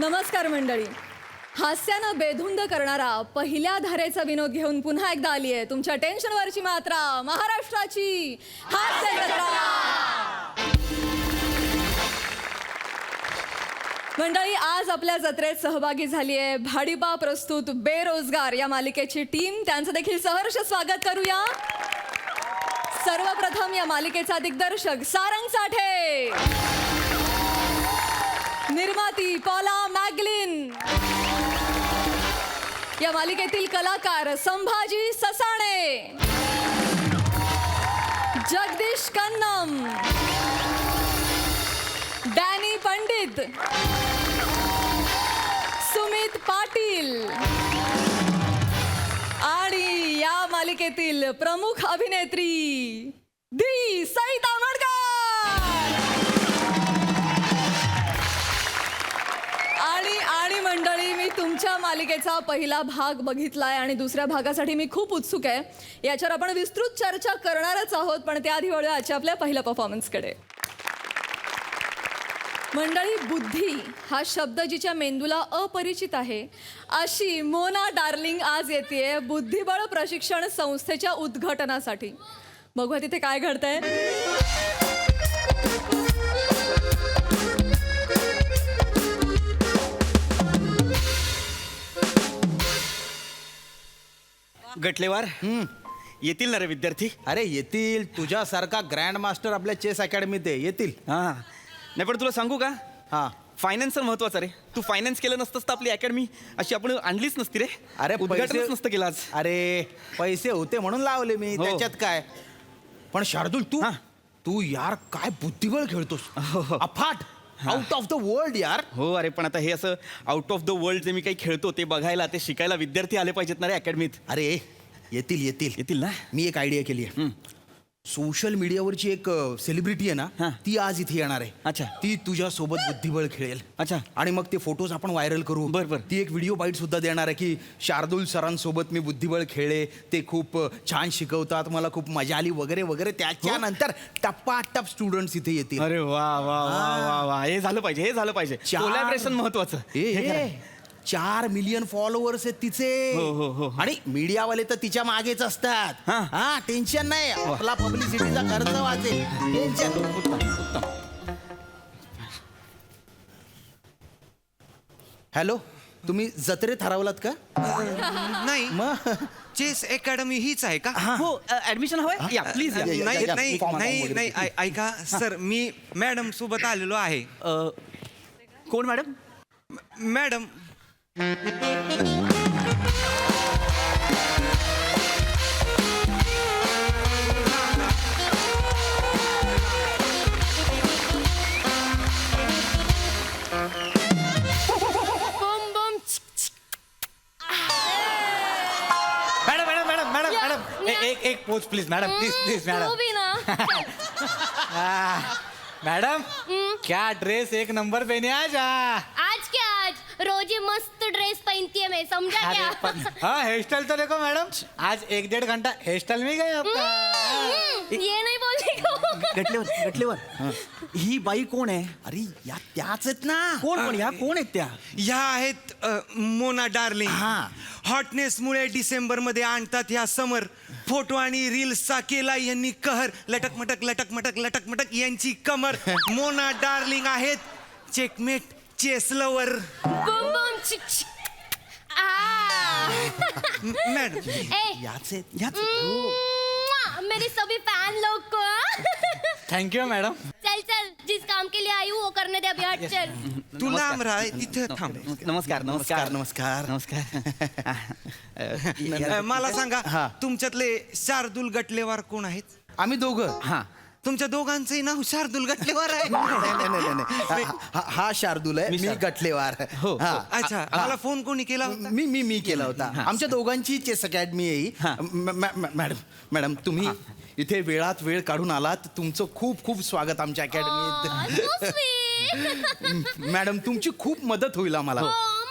नमस्कार मंडळी. हास्यानं बेधुंद करणारा पहिल्या धारेचा विनोद घेऊन पुन्हा एकदा आली आहे तुमच्या टेन्शनवरची मात्रा, महाराष्ट्राची हास्य जत्रा. मंडळी, आज आपल्या जत्रेत सहभागी झाली आहे भाडीबा प्रस्तुत बेरोजगार या मालिकेची टीम. त्यांचं देखील सहर्ष स्वागत करूया. सर्वप्रथम या मालिकेचा दिग्दर्शक सारंग साठे, निर्माती पॉला मॅगलिन, या मालिकेतील कलाकार संभाजी ससाणे, जगदीश कन्नम, डॅनी पंडित, सुमित पाटील आणि या मालिकेतील प्रमुख अभिनेत्री दी सईता मडगार. आणि मंडळी, मी तुमच्या मालिकेचा पहिला भाग बघितलाय आणि दुसऱ्या भागासाठी मी खूप उत्सुक आहे. याच्यावर आपण विस्तृत चर्चा करणारच आहोत, पण त्याआधी वळूया आजच्या आपल्या पहिल्या परफॉर्मन्सकडे. मंडळी, बुद्धी हा शब्द जिच्या मेंदूला अपरिचित आहे अशी मोना डार्लिंग आज येतेय बुद्धिबळ प्रशिक्षण संस्थेच्या उद्घाटनासाठी. बघूया तिथे काय घडतंय. गटलेवार येतील ना रे विद्यार्थी? अरे येतील, तुझ्यासारखा ग्रँड मास्टर आपल्या चेस अकॅडमीत आहे, येतील. हां, नाही पण तुला सांगू का, हा फायनान्स तर महत्वाचं रे. तू फायनान्स केलं नसतंस तर आपली अकॅडमी अशी आपण आणलीच नसती रे. अरे उद्घाटनच नसतं केलं आज. अरे पैसे होते म्हणून लावले मी, हो. त्याच्यात काय. पण शार्दूल, तू हा. तू यार काय बुद्धिबळ खेळतोस, अफाट, आउट ऑफ द वर्ल्ड यार. हो अरे, पण आता हे असं आउट ऑफ द वर्ल्ड जे मी काही खेळतो ते बघायला, ते शिकायला विद्यार्थी आले पाहिजेत ना रे अकॅडमीत. अरे येतील येतील येतील ना. मी एक आयडिया केली आहे. सोशल मीडियावरची एक सेलिब्रिटी आहे हा. ना, ती आज इथे येणार आहे. अच्छा. ती तुझ्या सोबत बुद्धिबळ खेळेल. अच्छा. आणि मग ते फोटोज आपण व्हायरल करू. बर. ती एक व्हिडिओ बाईट सुद्धा देणार आहे की शार्दूल सरांसोबत मी बुद्धिबळ खेळले, ते खूप छान शिकवतात, मला खूप मजा आली वगैरे वगैरे. त्याच्यानंतर टप्पाटप स्टुडंट्स इथे येतील. अरे वा वा वा वा वा, हे झालं पाहिजे, हे झालं पाहिजे. कोलॅबरेशन महत्वाचं. हे करा. 4 मिलियन फॉलोअर्स आहेत तिचे. हो. आणि मीडियावाले तर तिच्या मागेच असतात. हा. हा, टेन्शन नाही, आपला पब्लिसिटीचा खर्च वाचेल. टेन्शन. हॅलो, तुम्ही जत्रेत हरवलात का? नाही, मग चेस अकॅडमी हीच आहे का? हो, ऍडमिशन हवंय या प्लीज. या. नाही या, नाही फॉर्म नाही वगैरे. नाही ऐका सर, मी मॅडम सोबत आलेलो आहे. कोण मॅडम? मॅडम, मॅडम एक पोच please madam, please madam. Madam क्या ड्रेस एक नंबर पहने आज. आज क्या, आज रोज ही मस्त ड्रेस पहनती है मैं, समझा क्या? हाँ, हेयर स्टाइल तो देखो मैडम, आज 1-1.5 घंटा हेयर स्टाइल में गए आपका. ये नहीं बोलने को. गटलेवर ही बाई कोण आहे? अरे या त्याच आहेत ना. कोण ह्या कोण आहेत त्या? ह्या आहेत मोना डार्लिंग. हा. हॉटनेसमुळे डिसेंबरमध्ये आणतात ह्या समर. फोटो आणि रील्सचा केला यांनी कहर. लटकमटक लटकमटक लटकमटक यांची कमर. मोना डार्लिंग आहेत चेकमेट चेस लवर. बम बम चिक चिक. मॅडम, याच आहेत. मेरे सभी फैन लोग को. Thank you madam. चल चल, जिस काम के लिए आई हूँ वो करने दे अभी, हट चल. तू लांब राह, इथे थांब. नमस्कार नमस्कार नमस्कार. नमस्कार. मला सांगा, हा. तुमच्यातले शार्दूल गटलेवार कोण आहेत? आम्ही दोघं. हा. तुमच्या दोघांचंही नाव शार्दूल गटलेवार आहे. नाही. हा शार्दूल आहे, मी गटलेवार. हो. हा. अच्छा, मला फोन कोणी केला होता? मी केला होता. आमच्या दोघांची चेस अकॅडमी हा. आहे. मॅडम तुम्ही इथे वेळात वेळ काढून आलात, तुमचं खूप खूप स्वागत आमच्या अकॅडमीत. So sweet. मॅडम तुमची खूप मदत होईल आम्हाला.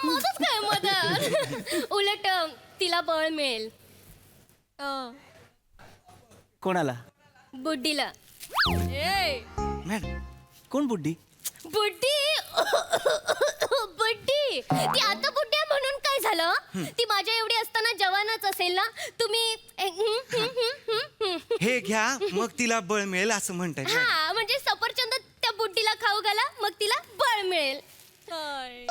मदत काय मदत, उलट तिला बळ मिळेल. कोणाला? बुड्डीला. मॅडम, कोण बुड्डी? बुड्डी. बुड्डी ती आता बुड्डी आहे म्हणून काय झालं? ती माझ्या एवढी असताना जवानच असेल ना. तुम्ही हे घ्या मग तिला बळ मिळेल असं म्हणताय मॅडम. हा म्हणजे सफरचंद त्या बुड्डीला खाऊ घाला मग तिला बळ मिळेल. हाय.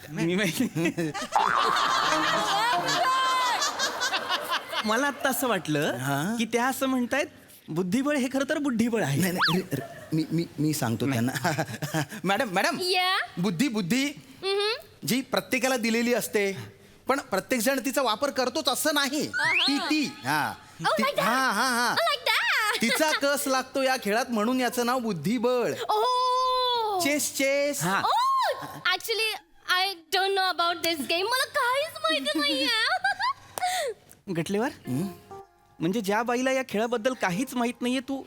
मी माहिती मला आता असं वाटलं की त्या असं म्हणतायत बुद्धिबळ हे खरं तर बुद्धिबळ आहे. नाही नाही मी सांगतो त्यांना. मॅडम या बुद्धी जी प्रत्येकाला दिलेली असते पण प्रत्येक जण तिचा वापर करतोच असं नाही. ती हा Oh, like that? हा I like that. तिचा कस लागतो या खेळात म्हणून याचं नाव बुद्धिबळ. Oh. चेस हा. Oh, actually, I don't know about this game. मला काहीच माहिती नाहीये. गटलेवर म्हणजे ज्या बाईला या खेळाबद्दल काहीच माहित नाहीये तू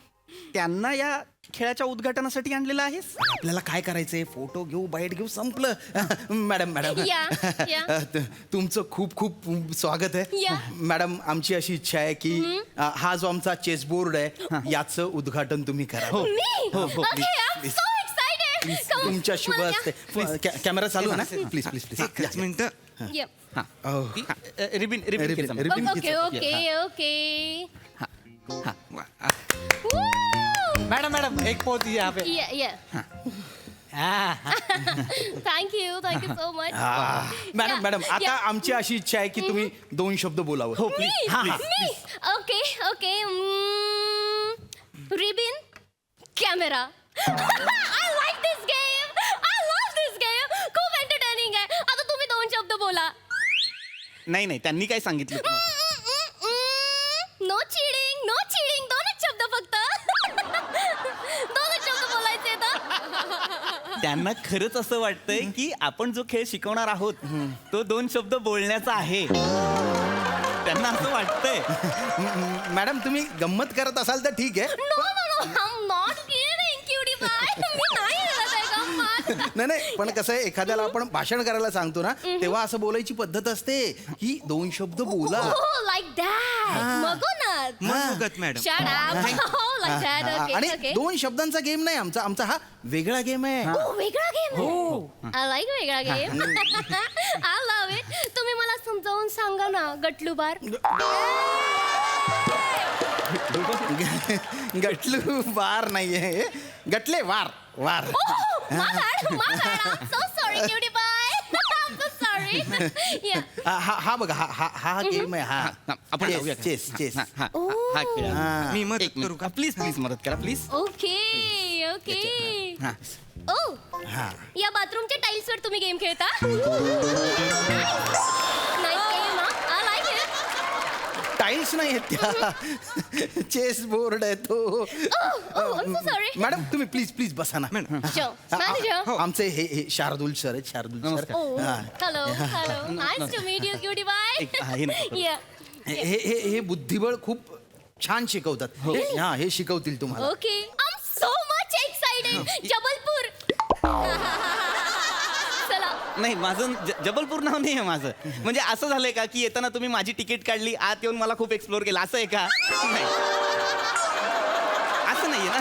त्यांना या खेळाच्या उद्घाटनासाठी आणलेलं आहेस. आपल्याला काय करायचंय फोटो घेऊ बाईट घेऊ संपलं. Madam Yeah. तुमचं खूप खूप स्वागत आहे. Yeah. मॅडम आमची अशी इच्छा आहे की हा जो आमचा चेस बोर्ड आहे याचं उद्घाटन तुम्ही करा. Me? हो, Okay, I'm so excited. Come on. तुमच्या शुभ मला असते. कॅमेरा चालू आहे ना प्लीज प्लीज एकच मिनिट. Yeah. रिबिन रिबिन- घे समोर. Ribbon Okay, okay, okay. Woo! Madam एक पोच यहाँ पे. Yeah, yeah. Thank you so much. Madam madam आता Yeah. आमची अशी इच्छा आहे की तुम्ही 2 शब्द बोलावं. हो Me? Me? Okay. Ribbon, camera. I like this game. I love this game. खूप entertaining आहे. आता तुम्ही 2 शब्द बोला. नाही त्यांनी काय सांगितलं तुम्हाला? नो चिडिंग. 2च शब्द फक्त. 2च शब्द बोलायचे तर. त्यांना खरंच असं वाटतंय की आपण जो खेळ शिकवणार आहोत तो 2 शब्द बोलण्याचा आहे. त्यांना असं वाटतंय. मॅडम तुम्ही गंमत करत असाल तर ठीक आहे. No, I'm not kidding, cutie pie. मी नाही करत आहे गंमत. नाही पण कसं आहे एखाद्याला आपण भाषण करायला सांगतो ना तेव्हा असं बोलायची पद्धत असते की 2 शब्द बोला. Oh, like that. मगोनात. मनोगत madam. Shut up. Oh, like that. Okay, आणि okay. 2 शब्दांचा गेम नाही आमचा हा वेगळा गेम आहे. Oh, वेगळा गेम. I like वेगळा गेम. I love it. तुम्ही मला समजावून सांगा ना गटलू बार. गटलू बार नाहीये गटले वार. Oh, my bad. I'm so sorry, cutie pie. I'm so sorry. Yeah. हा बघा हा गेम आहे. हा आपण जाऊया का? चेस हा खेळ आहे. मी मदत एक करू मिनिट का? प्लीज मदत करा प्लीज. Okay. हा. ओ हा या बाथरूमच्या टाईल्सवर तुम्ही गेम खेळता? नाईस गेम हा. I like it. टाईल्स नाही आहेत त्या चेस बोर्ड आहे तो. Oh, I'm so sorry. Madam तुम्ही प्लीज बसा ना. Sure. Manager. आमचे हे शार्दूल सर आहेत शार्दूल सर. नमस्कार. Oh, hello. Nice to meet you, cutie pie. एक आहे ना. Yeah. हे बुद्धिबळ खूप छान शिकवतात. हे शिकवतील तुम्हाला. Okay. I'm so much excited. Jabalpur. चला. नाही माझं जबलपूर नाव नाही आहे माझं. म्हणजे असं झालंय का की येताना तुम्ही माझी तिकीट काढली आत येऊन मला खूप एक्सप्लोर केलं असं आहे का? नाही. असं नाहीये ना.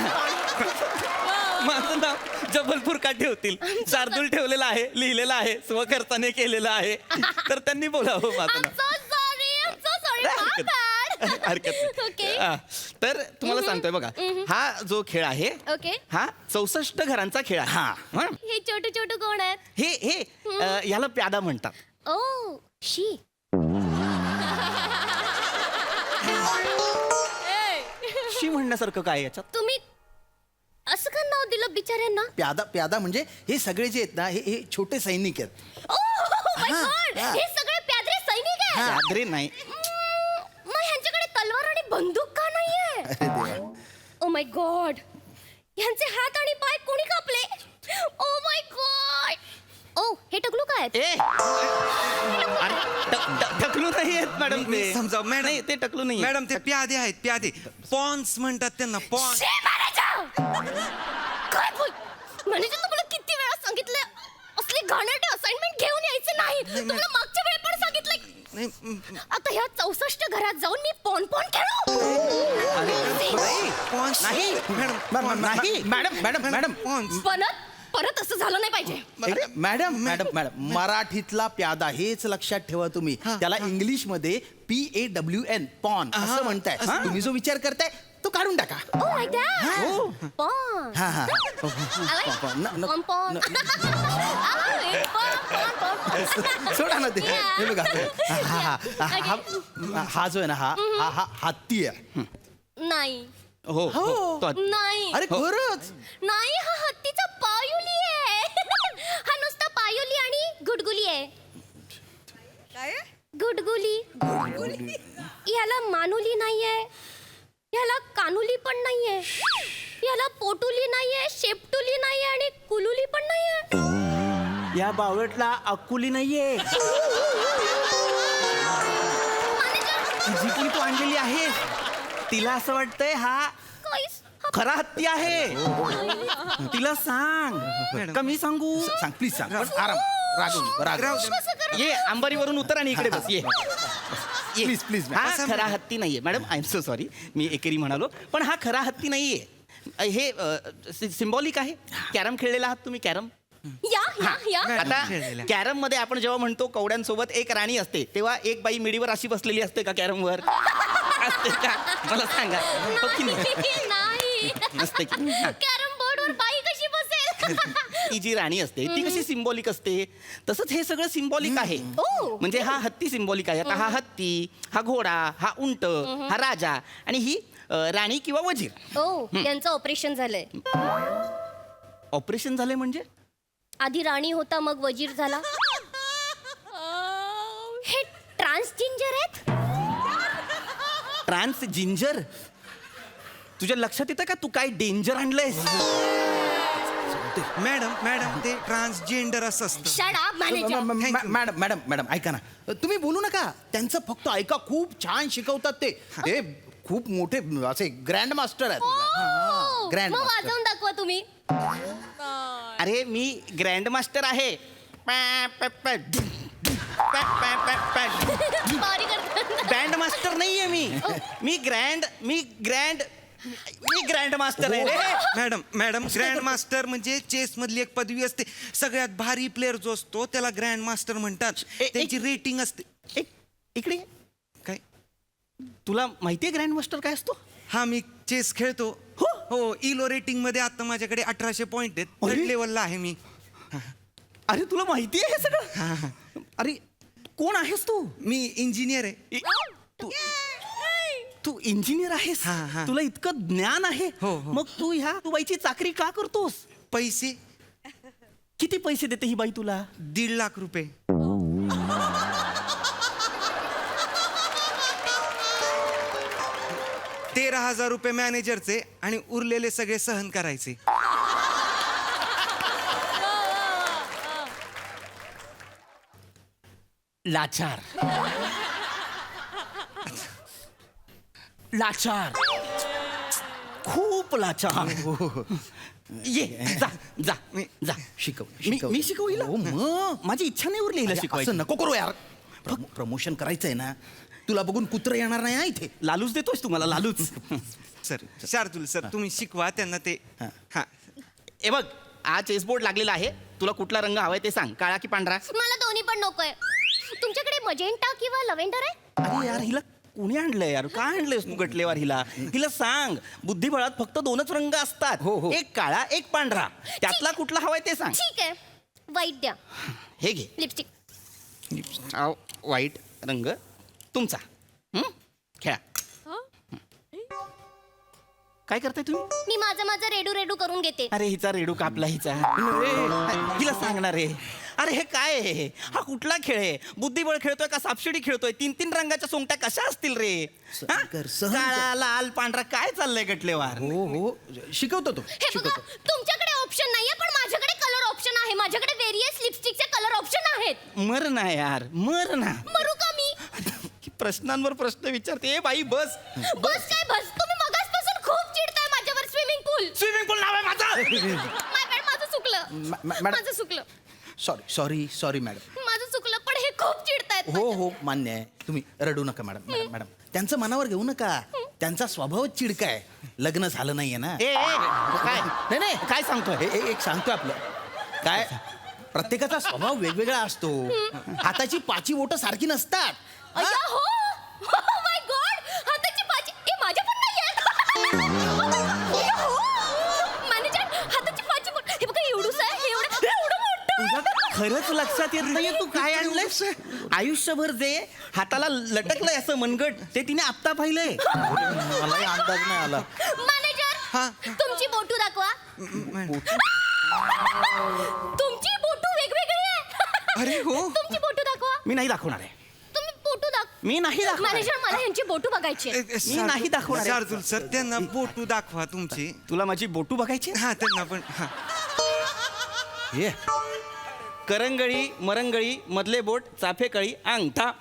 माझं नाव जबलपूर का ठेवतील? शार्दूल ठेवलेलं आहे लिहिलेलं आहे स्वखर्चाने केलेलं आहे तर त्यांनी बोलावं माझं I'm now. so sorry. My bad. हरकत नाही. Okay. हा. तर तुम्हाला सांगतोय बघा हा जो खेळ आहे Okay. हा 64 घरांचा खेळ आहे. हा. हे छोटू कोण आहेत? हे याला प्यादा म्हणतात. Oh, she. शी म्हणण्यासारखं काय आहे याच्यात? तुम्ही असं का नाव दिलं बिचाऱ्यांना? प्यादा म्हणजे हे सगळे जे आहेत ना हे छोटे सैनिक आहेत. Oh my God! हा. हे सगळे प्यादरे सैनिक आहेत. प्यादरे नाही. मग ह्यांच्याकडे तलवार आणि बंदूक का नाहीये? ओ माय गॉड, ह्यांचे हात आणि पाय कोणी कापले? ओ माय गॉड. ओ हे टकलू काय आहेत? ए अरे, टकलू नाही आहेत मॅडम मी ते. समजाव, मॅडम. नाही ते टकलू नाही. मॅडम ते प्यादे आहेत प्यादे. पॉन्स म्हणतात त्यांना पॉन्स. शे मॅनेजर! काय बोल? मॅनेजर तुम्हाला किती वेळा सांगितलं असली घाणेरडी असाइनमेंट घेऊन यायचं नाही. तुम्हाला मागच्या वेळी पण सांगितलंय. आता ह्या 64 घरात जाऊन मी पॉन पॉन खेळू नाही नाही मॅडम मॅडम मॅडम परत असं झालं नाही पाहिजे. मॅडम मॅडम मॅडम मराठीतला प्यादा हेच लक्षात ठेवा तुम्ही. त्याला इंग्लिश मध्ये PAWN पॉन असं म्हणताय. तुम्ही जो विचार करताय तो काढून टाका. Oh, like that. Pon. हा हा I like न- pon. Pon. सोडा ना ते. Yeah. हे बघा हा जो आहे ना हा हत्ती आहे. नाही हो हो तो नाही अरे खरंच नाही, हा हत्तीचा पायुली आहे. हा नुसता पायुली आणि गुडगुली आहे. गुडगुली याला मानुली नाहीये, याला कानुली पण नाहीये, याला पोटुली नाहीये, शेपटुली नाहीये आणि कुलुली पण नाहीये. या बावळटला अक्कुली नाहीये. जी की तू आणलेली आहे तिला असं वाटतंय हा काहीच खरा हत्ती आहे. तिला सांग. कमी सांगू सांग प्लीज सांग पण आराम रागून कसं करू? ये अंबारीवरून उतर आणि इकडे बस ये प्लीज प्लीज हा खरा हत्ती नाहीये madam. I am so sorry, मी एकेरी म्हणालो, पण हा खरा हत्ती नाहीये. हे सिम्बॉलिक आहे. कॅरम खेळलेला आहात तुम्ही? कॅरम या आता खेळलेला. कॅरम मध्ये आपण जेव्हा म्हणतो कवड्यांसोबत एक राणी असते, तेव्हा एक बाई मिडीवर अशी बसलेली असते का कॅरमवर? असते का? मला सांगा. हो की नाही? नाही नसते की? हा. कॅरम बोर्डवर बाई कशी बसेल? ती जी राणी असते ती कशी सिम्बॉलिक असते, तसंच हे सगळं सिम्बॉलिक आहे. ओ. म्हणजे हा हत्ती सिम्बॉलिक आहे. आता हा हत्ती, हा घोडा, हा उंट, हा राजा आणि ही राणी किंवा वजीर. ओ यांचं ऑपरेशन झालंय. ऑपरेशन झाले म्हणजे? आधी राणी होता मग वजीर झाला. हे ट्रान्सजेंडर आहेत. Trans ginger? तुझ्या लक्षात येतं का तू काय डेंजर आणलंयस? मॅडम ते ट्रान्सजेंडर असं असतं. Shut up manager. Madam madam madam ऐका ना, तुम्ही बोलू नका. त्यांचं फक्त ऐका. खूप छान शिकवतात ते. ते खूप मोठे असे ग्रँड मास्टर आहेत. ग्रँड मग मास्टर. वाजवून दाखवा तुम्ही. अरे मी ग्रँड मास्टर आहे. बारी करतात. ग्रँड मास्टर नाहीये मी ग्रँड मास्टर आहे रे. मॅडम ग्रँड मास्टर म्हणजे चेस मधली एक पदवी असते. सगळ्यात भारी प्लेअर जो असतो त्याला ग्रँड मास्टर म्हणतात. त्यांची रेटिंग असते. इकडे काय? तुला माहितीये ग्रँड मास्टर काय असतो? हा मी चेस खेळतो. हो इलो रेटिंग मध्ये आता माझ्याकडे 1800 पॉइंट आहेत. थर्ड लेवलला आहे मी. अरे तुला माहितीये हे सगळं? अरे कोण आहेस तू? मी इंजिनियर आहे. तू इंजिनियर आहेस? हा. तुला इतकं ज्ञान आहे? हो. मग तू ह्या बाईची चाकरी का करतोस? पैसे किती पैसे देते ही बाई तुला? 1.5 लाख रुपये. ₹13,000 मॅनेजरचे आणि उरलेले सगळे सहन करायचे. लाचार. खूप लाचार. ये जा जा जा. मी शिकवू हिला? हो मग. माझी इच्छा नाही उरली हिला शिकवायची. असं नको करू यार. प्रमोशन करायचंय ना. तुला बघून कुत्र येणार नाही हा इथे. लालूच देतोस तुम्हाला लालूच. सर शार्दूल सर तुम्ही शिकवा त्यांना ते. हा हे बघ, हा चेसबोर्ड लागलेला आहे. तुला कुठला रंग हवाय ते सांग, काळा की पांढरा? मला दोन्ही पण नकोय. तुमच्याकडे मजेंटा किंवा लव्हेंडर आहे? अरे यार हिला कोणी आणलंय यार? काय आणलंयस तू गटलेवार हिला? हिला सांग, बुद्धिबळात फक्त 2च रंग असतात. हो. एक काळा एक पांढरा. त्यातला कुठला हवाय ते सांग. ठीक आहे वाईट द्या. हे घे. लिपस्टिक. व्हाईट रंग तुमचा. खेळा. काय करताय तुम्ही? मी माझं रेडू करून घेते. अरे हिचा रेडू कापला हिचा. हिला सांगणार आहे. अरे हे काय आहे? हा कुठला खेळ आहे? बुद्धिबळ खेळतोय का सापशिडी खेळतोय? 3 रंगाच्या सोंगट्या कशा असतील रे? हा? सहन कर. काळा लाल पांढरा काय चाललंय गटलेवार? हो शिकवतो तो. हे बघा तुमच्याकडे ऑप्शन नाहीये पण माझ्याकडे कलर ऑप्शन आहे. माझ्याकडे वेरियस लिपस्टिकचे कलर ऑप्शन आहेत. मर ना यार, मर ना. मरू का मी? प्रश्नांवर प्रश्न विचारते. ए बाई बस. बस काय बस? तुम्ही मगासपासून खूप चिडताय माझ्यावर. स्विमिंग पूल. स्विमिंग पूल नाव आहे माझं. माझं चुकलं. मॅडम. माझं चुकलं. Sorry madam. माझं चुकलं पण हे खूप चिडतायत. आहेत हो हो मान्य आहे. तुम्ही रडू नका मॅडम मॅडम मॅडम त्यांचं मनावर घेऊ नका. त्यांचा स्वभावच चिडका आहे. लग्न झालं नाहीये ना. काय नाही नाही काय सांगतोय एक सांगतोय आपलं काय प्रत्येकाचा स्वभाव वेगवेगळा असतो. हाताची 5 बोटं सारखी नसतात. अय्या हो माय गॉड हाताची पाची ए माझ्या पण नाही मॅनेजर हाताची पाची बोट हे बघा एवढूच आहे हे एवढं मोठं तुझ्या खरंच लक्षात येत नाहीये तू काय आणलंयस. आयुष्यभर जे हाताला लटकलंय असं मनगट ते तिने आत्ता पाहिलंय. मलाही अंदाज नाही आला. मॅनेजर तुमची बोटू दाखवा तुमची बोटू वेगवेगळी आहे अरे हो तुमची बोटू दाखवा मी नाही दाखवणार आहे. तुम्ही बोटू दाखवा मी नाही दाखवणार आहे. मॅनेजर मला यांची बोटू बघायची आहे. मी नाही दाखवणार आहे. शार्दूल सर त्यांना बोटू दाखवा तुमची. तुला माझी बोटू बघायची हा त्यांना पण हा ये करंगळी मरंगळी मधले बोट चाफेकळी अंगठा.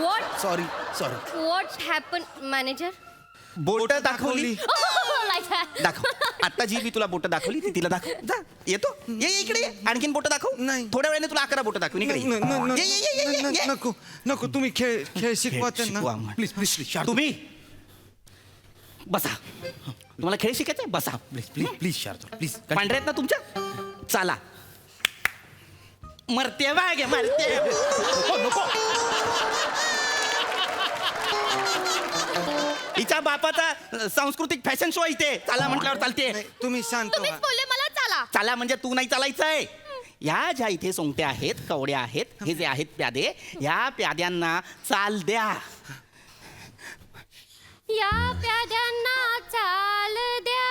What? Sorry What happened, manager? बोट दाखवली Oh, like that. दाखव. आता जी मी तुला बोट दाखवली ती तिला दाखव. जा येतो ये ये इकडे ये. आणखीन बोट दाखव. नाही. थोड्या वेळाने तुला 11 बोट दाखवून इकडे ये. ये, ये, ये, ये, ये, ये. नको नको तुम्ही खेळ खेळ शिकवा त्यांना. शिकवा आम्हाला. प्लीज प्लीज प्लीज शार्दूल तुम्ही बसा. तुम्हाला खेळ शिकायचा बसा. Please please please Shardul please पांढरे आहेत ना तुमच्या चाला. मरते बागे मरते. हिच्या बापाचा सांस्कृतिक फॅशन शो इथे चाला म्हटल्यावर चालते. तुम्ही शांत तुम्हीच व्हा. बोलले मला चला. चाला म्हणजे तू नाही चालायचंय. या ज्या इथे सोंगट्या आहेत कवड्या आहेत हे जे आहेत प्यादे या प्याद्यांना चाल द्या. या प्याद्यांना चाल द्या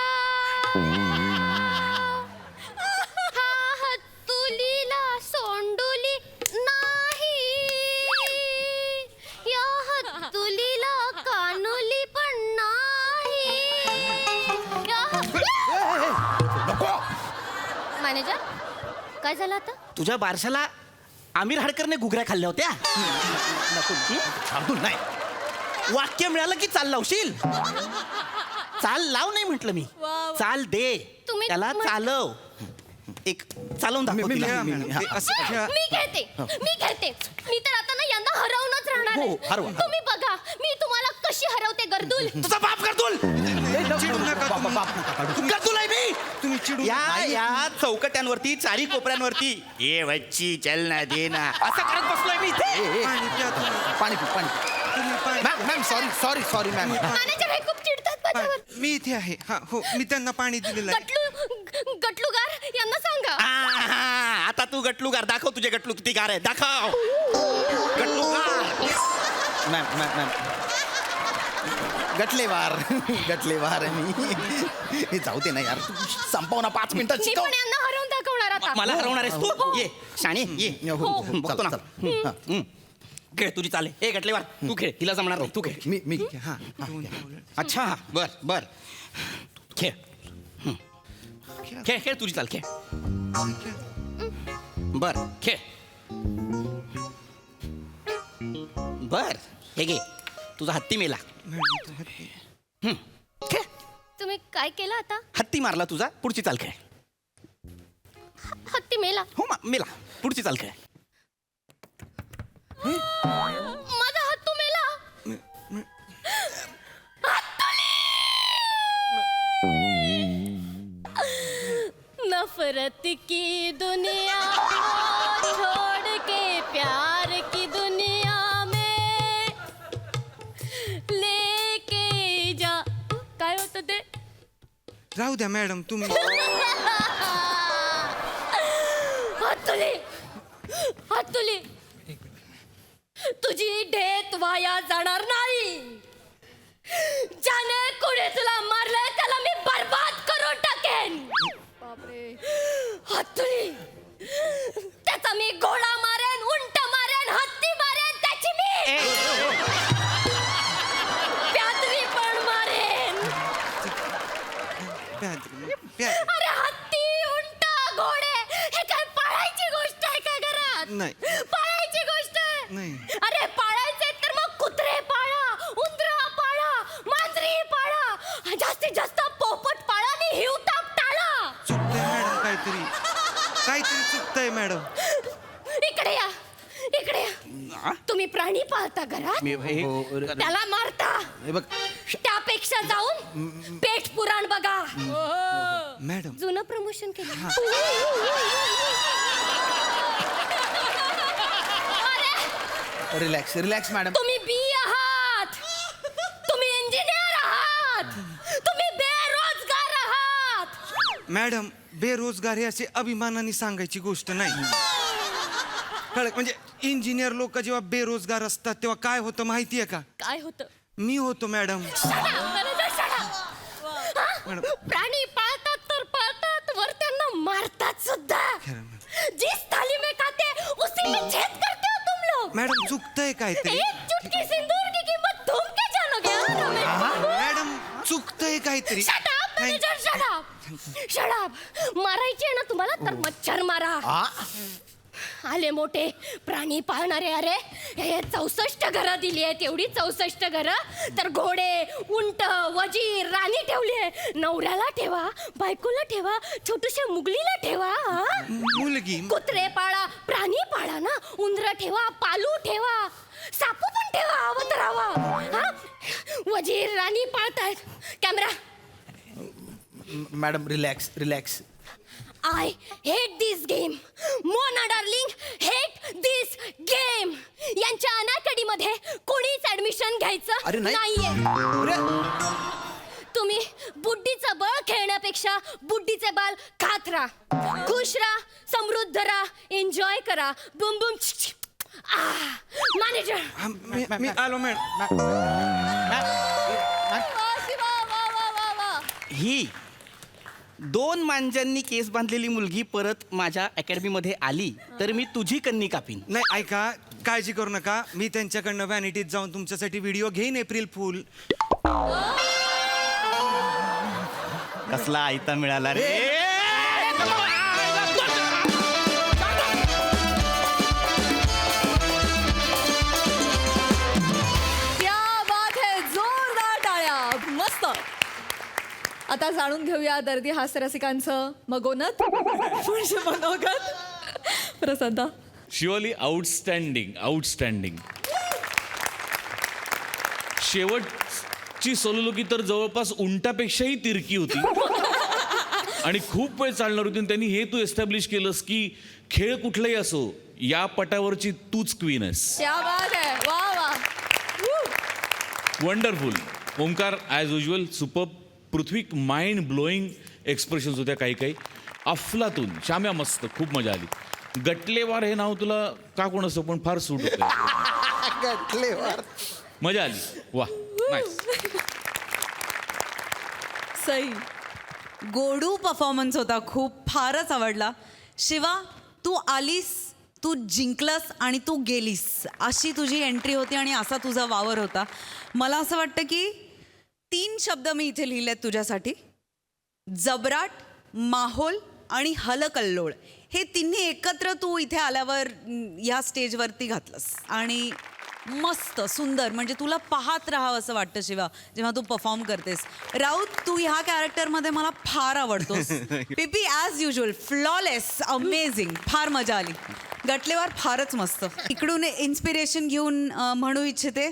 हा हत्तुलीला सोंडुली नाही या हत्तुलीला कानुली पण नाही मॅनेजर काय झालं आता तुझ्या बारशाला आमिर हाडकरने घुगऱ्या खाल्ल्या होत्या. नको शार्दूल नाही. वाक्य मिळालं की चाल लावशील. चाल लाव नाही म्हटलं मी वा, वा. चाल दे तुम्ही त्याला म्हण- चालव. एक चालवून दाखव मी- तिला. खेळा मॅडम. ते असं खेळा. मी खेळते मी तर आता ना यांना हरवूनच राहणार हो, आहे. हरवा. तुम्ही बघा मी तुम्हाला कशी हरवते गर्दूल तुझा बाप करतोल. चिडू नका तुम्ही. करतोल आहे मी. तुम्ही चिडू या नका. या चौकट्यांवरती चारी कोपऱ्यांवरती ये वच्ची चल ना दे ना असं करत बसलोय मी इथे. पाणी प्या तुम्ही. पाणी पी पाणी तुम्ही पाणी ma'am ma'am sorry sorry sorry ma'am. Manager हे खूप चिडतात माझ्यावर मी इथे आहे हा हो मी त्यांना पाणी दिलेलं आहे. गटलुगार यांना सांगा आहा, आता तू गटलूगार दाखव तुझे गटलू किती गार आहे दाखव. गटलूगार मॅम मॅम मॅम गटलेवार गटलेवार आहे मी. हे जाऊ दे ना यार संपव ना 5 मिनिटात मी शिकव. पण यांना हरवून दाखवणार आता मला हरवणार आहेस तू ये शाणी ये हो, हो, हो, बघतो ना. चला, चला. हा. खेळ तुझी चाले. ए गटलेवार तू खेळ तिला जमणार नाही तू खेळ. मी हा अच्छा बर बर खेळ. खेळ खेळ तुझी चाल खेळ. बर खेळ. बर हे घे तुझा हत्ती मेला. खेळ. तुम्ही काय केलं आता हत्ती मारला तुझा पुढची चाल खेळ. हत्ती मेला हो मेला पुढची चाल खेळ. माझा हत्तू मेला नफरत की दुनिया छोड़ के प्यार की दुनिया में लेके जा काय होतं ते राहू द्या मॅडम तुम्ही. हातुली हातुली तुझी ढेत वाया जाणार नाही. ज्याने कुणी तुला मारलंय त्याला मी बर्बाद करून टाकेन. बापरे हातुली त्याचा मी घोडा मारेन उंट मारेन हत्ती मारेन त्याची मी प्यादरी पण मारेन. प्या. अरे हत्ती उंट घोडे हे काय पाळायची गोष्ट आहे का घरात नाही. पाळायची गोष्ट आहे नाही. अरे पाळायचे तर मग कुत्रे पाळा उंदरा पाळा मांजरी पाळा जास्तीत जास्त पोपट पाळा आणि हिवताप टाळा. चुकते प्राणी पाळता घरात मी हे त्याला मारता. हे बघ त्यापेक्षा जाऊन पेठ पुराण बघा. मॅडम जुनं प्रमोशन केलं. अरे, रिलॅक्स रिलॅक्स मॅडम. तुम्ही बी आहात, तुम्ही इंजिनियर आहात, तुम्ही बेरोजगार आहात. मॅडम बेरोजगार हे असे अभिमानाने सांगायची गोष्ट नाही. कळलं म्हणजे इंजिनियर लोक जेव्हा बेरोजगार असतात तेव्हा काय होतं माहितीये का? काय होतं? मी होतो मॅडम. मॅडम. प्राणी पाळतात तर पाळतात, वर त्यांना मारतात सुद्धा. जिस थाली में खाते उसी में छेद करते हो तुम लोग. मॅडम चुकतंय काहीतरी. एक चुटकी सिंदूर की कीमत तुम क्या जानोगे? हाँ, रमेश बाबू? मॅडम चुकतंय काहीतरी. Shut up, नाही. manager, shut up. Shut up. मारायची आहे ना तुम्हाला तर मच्छर मारा. आले मोठे प्राणी पाळणारे. अरे हे 64 घरं दिली आहेत, एवढी 64 घरं तर घोडे, उंट, वजीर, राणी ठेवली आहे. नवऱ्याला ठेवा, बायकोला ठेवा, छोटूशा मुगलीला ठेवा. हा? मुलगी कुत्रे पाळा, प्राणी पाळा ना. उंदर ठेवा, पालू ठेवा, सापू पण ठेवा, आवत राहावा. हा? वजीर राणी पाळतायत. Camera. Madam relax relax. I hate this game. Mona darling hate this game. यांच्या अनाकडी मध्ये कोणीच ऍडमिशन घ्यायचं अरे नाही. नाहीये. तुम्ही बुड्डीचं बळ खेळण्यापेक्षा बुड्डीचे बाल खात राहा, खुश राहा, समृद्ध राहा, एन्जॉय करा. बुम बुम. मॅनेजर. मी आलो मॅडम. ही 2 मांजांनी केस बांधलेली मुलगी परत माझ्या अकॅडमीमध्ये आली तर मी तुझी कन्नी कापीन. नाही ऐका, काळजी करू नका. मी त्यांच्याकडनं व्हॅनिटीत जाऊन तुमच्यासाठी व्हिडिओ घेईन एप्रिल फुल. कसला आयता मिळाला रे. क्या बात है, जोरदार टाळ्या. मस्त. आता जाणून घेऊया दर्दी हास्यरसिकांचं मगोनत म्हणजे मनोगत. प्रसादा. Shivali outstanding outstanding. शेवटची सोलोलोकी तर जवळपास उंटापेक्षाही तिरकी होती आणि खूप वेळ चालणार होती. त्यांनी हे तू एस्टॅब्लिश केलंस की खेळ कुठलाही असो या पटावरची तूच क्वीन आहेस. क्या बात है, वा वा. Wonderful. Omkar as usual super. Prithvi mind blowing expressions होत्या काही काही. अफलातून. शाम्या मस्त, खूप मजा आली. गटलेवार हे नाव तुला का कोण असं पण फार सूट होतं. मजा आली. वा नाईस. सई. गोडू परफॉर्मन्स होता, खूप फारच आवडला. शिवा तू आलीस, तू जिंकलंस आणि तू गेलीस, अशी तुझी एंट्री होती आणि असा तुझा वावर होता. मला असं वाटतं की 3 शब्द मी इथे लिहिलेत तुझ्यासाठी. जबराट, माहोल आणि हलकल्लोळ. हे तिन्ही एकत्र तू इथे आल्यावर ह्या स्टेजवरती घातलंस आणि मस्त सुंदर, म्हणजे तुला पाहत राहावं असं वाटतं शिवा जेव्हा तू परफॉर्म करतेस. राऊत तू ह्या कॅरेक्टरमध्ये मला फार आवडतोस. पीपी ॲज युजल फ्लॉलेस, अमेझिंग, फार मजा आली. गटलेवार फारच मस्त. इकडून इन्स्पिरेशन घेऊन म्हणू इच्छिते,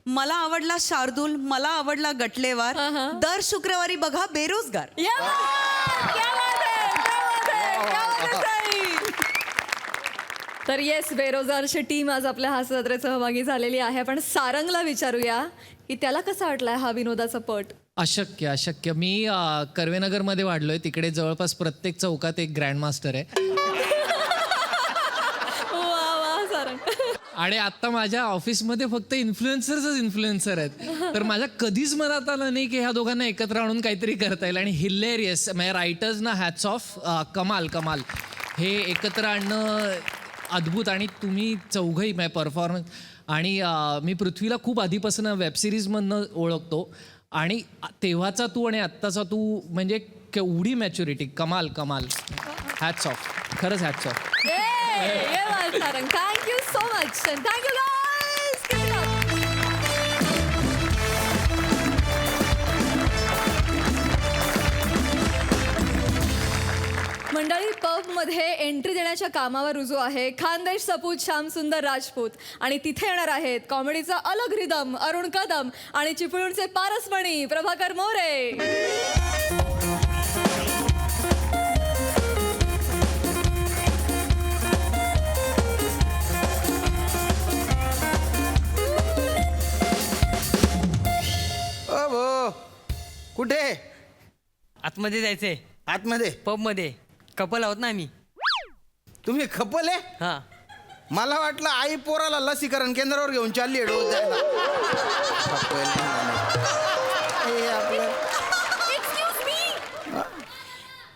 मला आवडला शार्दूल, मला आवडला गटलेवार. दर शुक्रवारी बघा बेरोजगार. क्या बात है, क्या बात है, क्या बात है सई. तर येस, बेरोजगारची टीम आज आपल्या हास्यजत्रेत सहभागी झालेली आहे. पण सारंगला विचारूया की त्याला कसा वाटलाय हा विनोदाचा पट. अशक्य अशक्य. मी कर्वेनगरमध्ये वाढलोय, तिकडे जवळपास प्रत्येक चौकात एक ग्रँड मास्टर आहे. वा वा सारंग. आणि आता माझ्या ऑफिसमध्ये फक्त इन्फ्लुएन्सर आहेत. तर माझ्या कधीच मनात आलं नाही की ह्या दोघांना एकत्र आणून काहीतरी करता येईल. आणि हिलेरियस, माझ्या रायटर्सना हॅट्स ऑफ. कमाल कमाल. हे एकत्र आणणं अद्भुत. आणि तुम्ही चौघही माझ्या परफॉर्मन्स. आणि मी पृथ्वीला खूप आधीपासून वेबसिरीजमधनं ओळखतो आणि तेव्हाचा तू आणि आत्ताचा तू म्हणजे केवढी मॅच्युरिटी. कमाल कमाल. हॅट्स ऑफ, खरंच हॅट्स ऑफ. ये बात Sarang. Thank you so much. Thank you guys. मंडळी, पबमध्ये मध्ये एंट्री देण्याच्या कामावर रुजू आहे खानदेश सपूत श्यामसुंदर राजपूत आणि तिथे येणार आहेत कॉमेडीचा अलग रिदम अरुण कदम आणि चिपळूणचे पारसमणी प्रभाकर मोरे. ओ भो कुठे आतमध्ये जायचंय आतमध्ये पब मध्ये कपल आहोत ना आम्ही. तुम्ही खपल आहे हा मला वाटलं आई पोराला लसीकरण केंद्रावर घेऊन चालली आहे डोस द्यायला. हे आपलं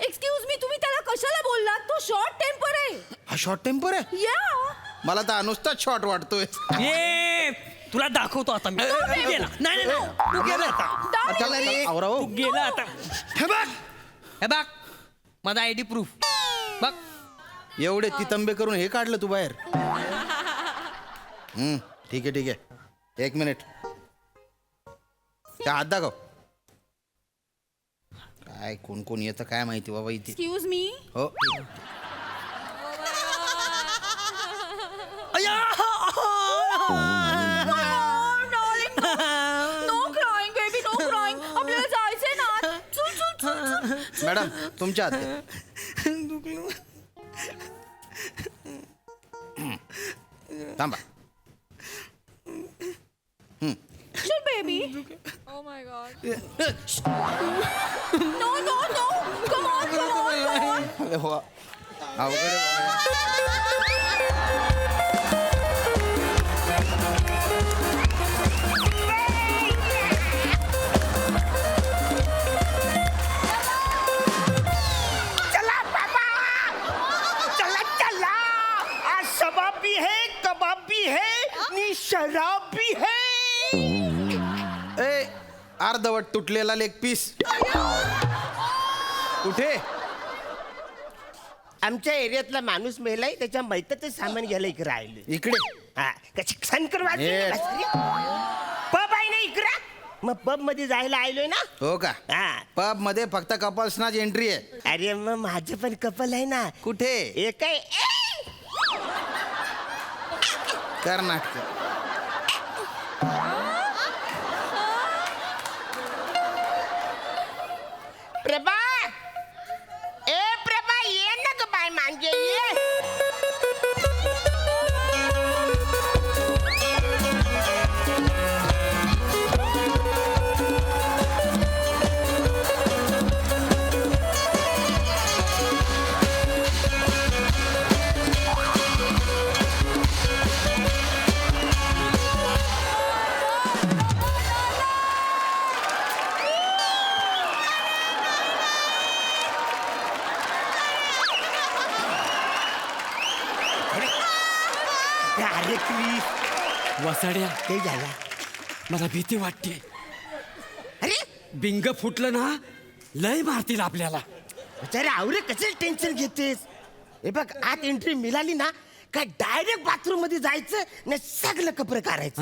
एक्सक्यूज मी तुम्ही त्याला कशाला बोललात तो शॉर्ट टेम्पर आहे. हा शॉर्ट टेम्पर आहे या मला तर नुसताच शॉर्ट वाटतोय. ये तुला दाखवतो आता मी. तू गेला नाही नाही, नाही तू गेला आता. चला रे, आवरा हो. तू गेला आता. हे बघ माझा आयडी प्रूफ बघ. एवढे तितंबे करून हे काढलं तू बाहेर. ठीक आहे ठीक आहे 1 मिनिट त्या हात दाखव. काय कोण कोण येतं काय माहिती बाबा इथे. एक्सक्यूज मी हो no crying baby no crying आपल्याला जायचंय ना. चल चल चल चल. मॅडम तुमच्या हात द्या. थांबा चल baby. Oh my god. No no no come on come on. अरे वा. अवघड आहे बाबा. चला बाबा चला चला आज शबाब भी है कबाब भी है नी शराब भी है. ए अर्धवट तुटलेला लेग पीस कुठे. आमच्या एरियातला माणूस मेलाय त्याच्या मैताचं सामान घ्यायला इकडे राहिले. इकडे हा कशी सनकर Yes. पब आहे ना इकडे मग पब मध्ये जायला आलोय ना. हो का हा पब मध्ये फक्त कपल्सनाच एंट्री आहे. अरे मग माझं पण कपल आहे ना. कुठे एक आहे कर्नाटक. प्रभा ए प्रभा ये ना ग बाय मांगे ये. अरे प्लीज वसाड्या ते झाला. मला भीती वाटते. अरे बिंग फुटलं ना लय मारतील आपल्याला. अरे आवरे कशाला टेन्शन घेतेस. हे बघ आत एंट्री मिळाली ना काय डायरेक्ट बाथरूम मध्ये जायचं ना सगळं कपडे काढायचं.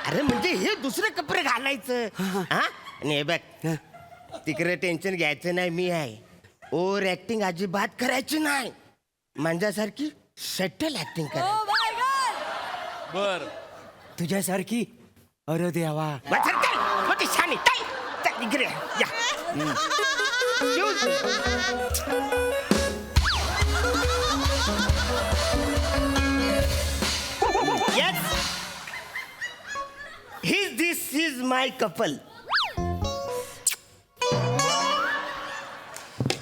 अरे म्हणजे हे दुसरे कपडे घालायचं. हा आणि हे बघ तिकडे टेन्शन घ्यायचं नाही मी आहे. ओव्हर ऍक्टिंग अजिबात करायची नाही. माझ्यासारखी शटल ऍक्टिंग करायची. बर तुझ्यासारखी अरे देवा. मोठी छान इकडे या. Yes. This is my couple.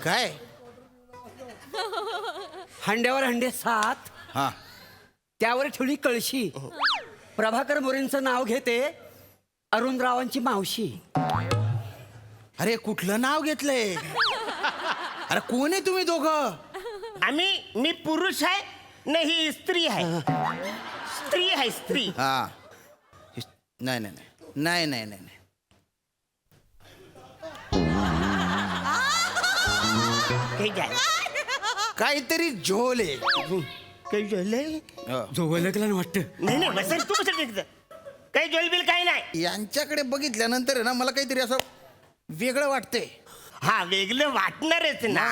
काय हंड्यावर हंडे 7 हा त्यावर ठेवली कळशी. प्रभाकर मोरेंचं नाव घेते अरुणरावांची मावशी. अरे कुठलं नाव घेतलंय. अरे कोण आहे तुम्ही दोघं. मी पुरुष आहे नाही स्त्री आहे. स्त्री आहे स्त्री. हा नाही नाही नाही नाही नाही नाही. काही झालं काहीतरी झोल आहे. काही झालंय. जोवलकला वाटतं. नाही नाही बसेल तू कसं टिकतं. काही जोलबिल काही नाही. यांच्याकडे बघितल्यानंतर आहे ना मला काहीतरी असं वेगळं वाटतंय. हा वेगळं वाटणारच ना.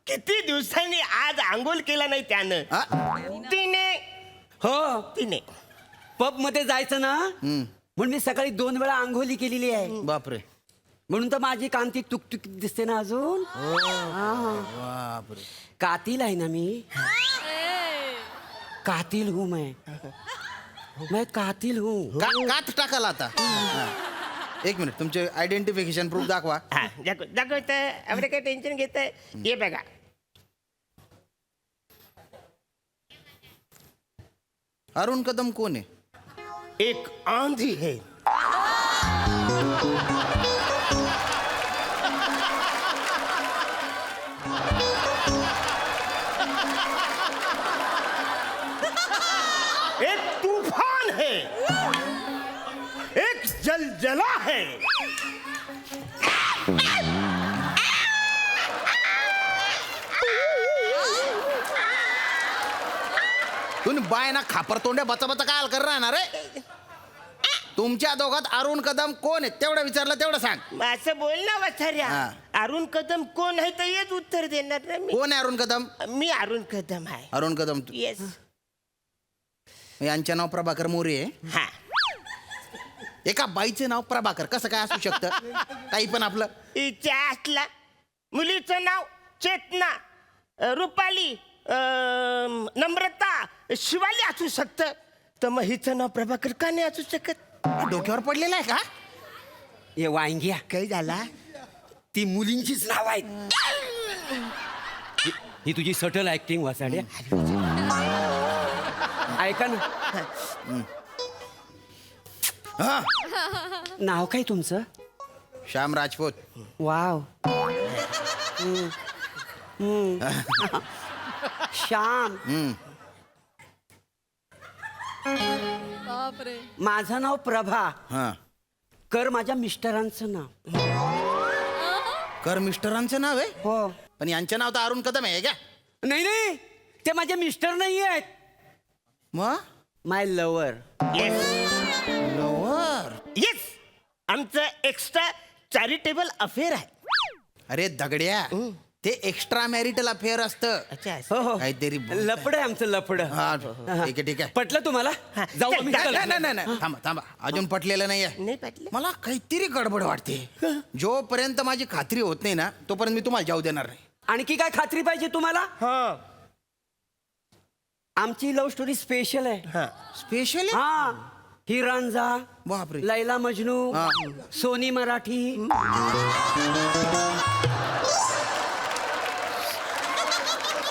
किती दिवसांनी आज आंघोळ केला नाही त्यानं हा? तिने हो तिने पब मध्ये जायचं ना म्हणून मी सकाळी 2 वेळा आंघोळी केलेली आहे बापरे म्हणून तर माझी कांती तुकतुकीत दिसते ना अजून हा. बापरे कातिल आहे ना मी कातिल हूँ मैं कातिल हूँ कात टाकाला आता हा. एक मिनिट तुमचे आयडेंटिफिकेशन प्रूफ दाखवा हा दाखवत आपलं काय टेन्शन घेत ये बघा अरुण कदम कोण आहे एक आंधी है एक तूफान है एक जलजला है तुम्ही बाय ना खापर तोंड्या बचा बचा काय कर राहणार रे तुमच्या दोघात अरुण कदम कोण आहे तेवढं विचारलं तेवढं सांग असं बोल ना वाचार्या हा. अरुण कदम कोण आहे तर हेच उत्तर देणार ना मी कोण आहे अरुण कदम मी अरुण कदम आहे अरुण कदम येस यांचे नाव प्रभाकर मोरे आहे हा एका बाईचे नाव प्रभाकर कसं काय असू शकतं काही पण आपलं हिच्या असला मुलीचं नाव चेतना रुपाली नम्रता शिवाली असू शकतं तर मग हिचं नाव प्रभाकर का नाही असू शकत डोक्यावर पडलेलं आहे का ये वांग्या काही झाला ती मुलींचीच नाव आहेत ही तुझी सटल ऍक्टिंग वाचाड्या ऐका ना हा नाव काय तुमचं श्याम राजपूत वाव श्याम बापरे माझं नाव प्रभा हा कर माझ्या मिस्टरांचं नाव कर मिस्टरांचं नाव आहे हो पण यांचं नाव तर अरुण कदम आहे का नाही नाही ते माझे मिस्टर नाही आहेत मग माय लवर लवर येस आमचं एक्स्ट्रा चॅरिटेबल अफेअर आहे अरे दगड्या ते एक्स्ट्रा मॅरिटल अफेअर असतं अच्छा हो हो काहीतरी बोलताय. लपड आहे आमचं लपड हा ठीक आहे ठीक आहे पटलं तुम्हाला जाऊ आम्ही नाही, चला. नाही, नाही, नाही. थांबा थांबा अजून पटलेलं नाहीये नाही पाटलं मला काहीतरी गडबड वाटते जोपर्यंत माझी खात्री होत नाही ना तोपर्यंत मी तुम्हाला जाऊ देणार नाही आणखी काय खात्री पाहिजे तुम्हाला हा आमची लव्ह स्टोरी स्पेशल आहे हा स्पेशली हा ही रांझा बापरे लैला मजनू हा. सोनी मराठी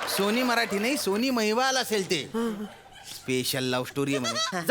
सोनी मराठी नाही सोनी महिवाल असेल ते स्पेशल लव्ह स्टोरी आहे म्हणे